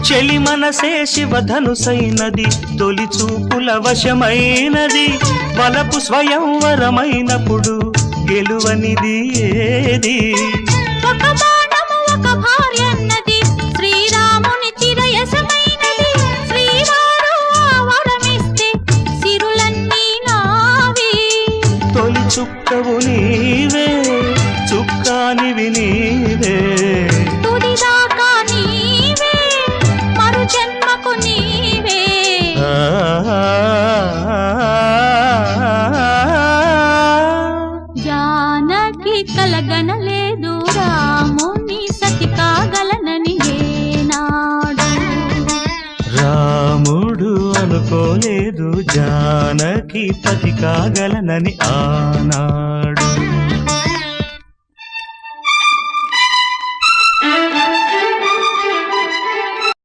చెలి మనసే శివధనుసైనది తొలి చూపుల వశమైనది వలపు స్వయంవరమైనప్పుడు గెలువనిది ఏది ఒక బాణము ఒక భార్యన్నది శ్రీరాముని చిరయసమైనది శ్రీవారు వరమిస్తే సిరులన్నీ నావి తొలి చుక్కవు నీవే చుక్కానివి నీవే తుదిదాకా నీవే మరు జన్మకు నీవే జానకి కలగనలేదు రాముని సతి కాగలనని ఏనాడు రాముడు అనుకోలేదు జానకి పతి కాగలనని ఆనాడు